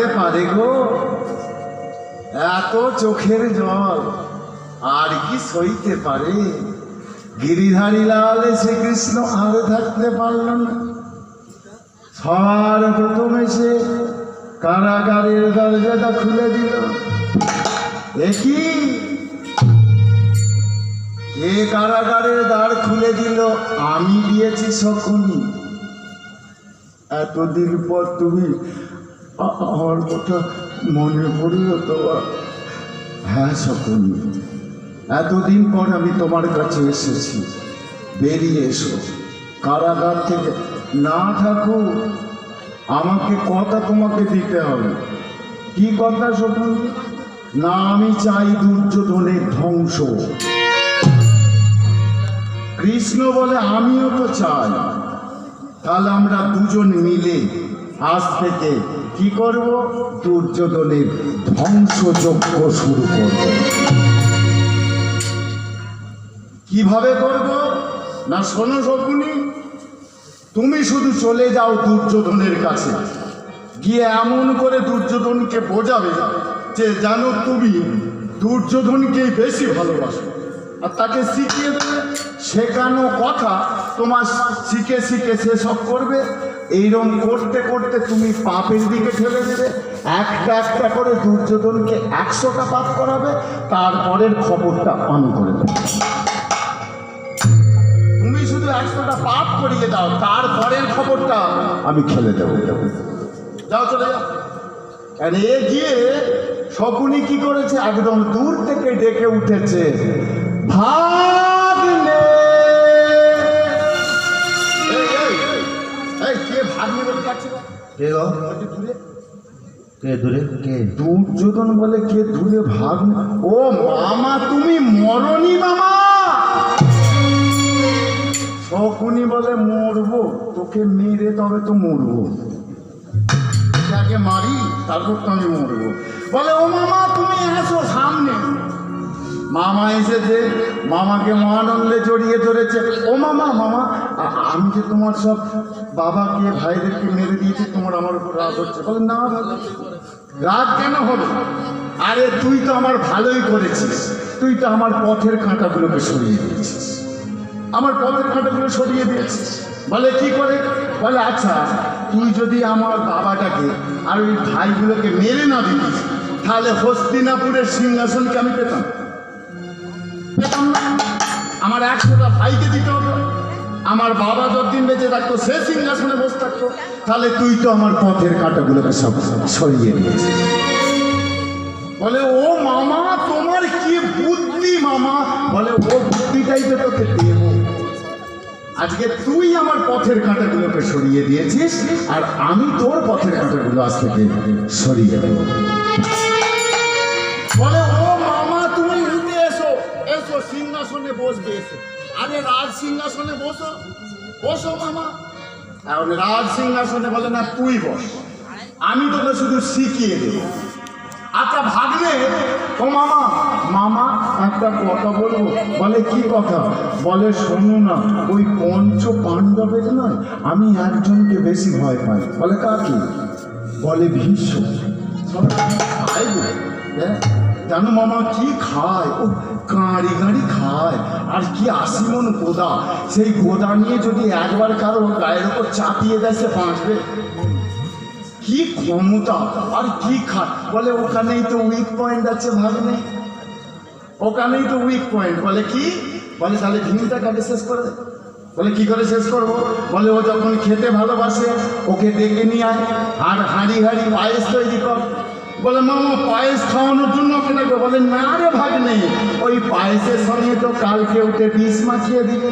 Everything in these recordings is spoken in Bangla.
থাকতে পারে গো? এত চোখের জল আর কি সইতে পারে? গিরিধারী লাল শ্রীকৃষ্ণ আর থাকতে পারল না। সবার প্রথমে সে কারাগারের দরজাটা খুলে দিল। একই কে কারাগারের দ্বার খুলে দিল? আমি দিয়েছি শকুনি। এতদিন পর তুমি আমার কথা মনে পড়ল তোমার? হ্যাঁ শকুনি, এতদিন পর আমি তোমার কাছে এসেছি। বেরিয়ে এসো কারাগার থেকে। না থাকো, আমাকে কথা তোমাকে দিতে হবে। কি কথা শকুনি? না, আমি চাই দুর্যোধনের ধ্বংস। কৃষ্ণ বলে আমিও তো চাই। তাহলে আমরা দুজন মিলে আজ থেকে কি করব? দুর্যোধনের ধ্বংসযজ্ঞ শুরু করব। কিভাবে করব? না শোনো শকুনি, তুমি শুধু চলে যাও দুর্যোধনের কাছে, গিয়ে এমন করে দুর্যোধনকে বোঝাবে যে জানো তুমি দুর্যোধনকেই বেশি ভালোবাসো, আর তাকে শিখিয়ে দেবে। শেখানো কথা তোমার শিখে শিখে সে সব করবে। এইরকম করতে করতে তুমি পাপের দিকে ঠেলে দেবে। একটা একটা করে দুর্যোধনকে 100টা পাপ করাবে, তারপরের খবরটা আমি করে দেবো। তুমি শুধু 100টা পাপ করিয়ে দাও, তারপরের খবরটা আমি খেলে দেবো। যাও, চলে যাও। আর এ গিয়ে শকুনি কি করেছে? একদম দূর থেকে ডেকে উঠেছে, ভাগ্নে। কে ভাগ্নে বলে ডাকছিল? কে গো? কে দূরে? কে? দুর্যোধন বলে কে দূরে? ভাগ্নে। ও মামা, তুমি মরনি মামা? শকুনি বলে মরবো? তোকে মেরে তবে তো মরবো। তাকে মারি তারপর তো আমি মরবো। বলে ও মামা তুমি এসো সামনে। মামা এসেছে, মামাকে মহানন্দে জড়িয়ে ধরেছে। ও মামা, মামা আমি যে তোমার সব বাবাকে ভাইদেরকে মেরে দিয়েছি, তোমার আমার উপর রাগ হচ্ছে? বলে না ভালো, রাগ কেন হবে? আরে তুই তো আমার ভালোই করেছিস, তুই তো আমার পথের কাঁটাগুলোকে সরিয়ে দিয়েছিস, আমার পথের কাঁটাগুলো সরিয়ে দিয়েছিস। বলে কি করে? বলে আচ্ছা তুই যদি আমার বাবাটাকে আর ওই ভাইগুলোকে মেরে না দিতিস, তাহলে হস্তিনাপুরের সিংহাসনকে আমি পেতাম না। আমার 100টা ভাইকে দিতে হতো। আমার বাবা যতদিন বেঁচে থাকতো সে সিংহাসনে বসে থাকতো। তাহলে তুই তো আমার পথের কাঁটাগুলোকে সব সরিয়ে দিয়েছিস। বলে ও মামা তোমার কি বুদ্ধি মামা? বলে ও বুদ্ধিটাই তো তোকে দেব। আজকে তুই আমার পথের কাঁটাগুলোকে সরিয়ে দিয়েছিস, আর আমি তোর পথের কাঁটাগুলো আজ থেকে সরিয়ে দেব। বলে ও মামা তুমি উঠে এসো, এসো সিংহাসনে বসবে, এসো। আরে রাজ সিংহাসনে বসো, বসো মামা। এখন রাজ সিংহাসনে বলে না তুই বস, আমি তোকে শুধু শিখিয়ে দেব। আচ্ছা ভাগ্নে। ও মামা, মামা একটা কথা বলবো। বলে কি কথা? বলে শোনো না, ওই পঞ্চ পাণ্ডবের নয় আমি একজনকে বেশি ভয় পাই। বলে কাকে? বলে ভীষ্ম। জানো মামা কি খায়? ও গাড়ি গাড়ি খায়, আর কি 80 মণ গোদা। সেই গোদা নিয়ে যদি একবার কারো গায়ের ওপর চাপিয়ে দেয় সে বাঁচবে। কি ক্ষমতা আর কি খায়। বলে ওখানেই তো উইক পয়েন্ট আছে ভাগ্নে, ওখানেই তো উইক পয়েন্ট। বলে কি? বলে তাহলে ভীমটাকে আগে শেষ করে দেয়। বলে কি করে শেষ করবো? বলে ও যখন খেতে ভালোবাসে ওকে ডেকে নিয়ে আয়, আর হাঁড়ি হাঁড়ি পায়েস তৈরি কর। বলে মামা পায়েস খাওয়ানোর জন্য ওকে ডাকবে? বলে না রে ভাগ্নে, ওই পায়েসের সঙ্গে তো কালকে উঠে বিষ মাখিয়ে দিবে,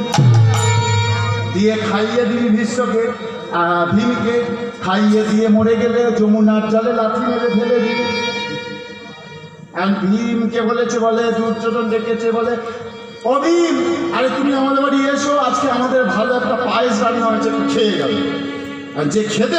দিয়ে খাইয়ে দিবি ভীষ্মকে, ভীমকে খাইয়ে দিয়ে মরে গেলে যমুনার জলে লাথি মেরে ফেলে দিবি। আর ভীমকে বলেছে, বলে দুর্যোধন ডেকেছে, বলে ও ভীম, আরে তুমি আমাদের বাড়ি এসো, আজকে আমাদের ভালো একটা পায়েস রান্না হয়েছে, খেয়ে যাবে। আর যে খেতে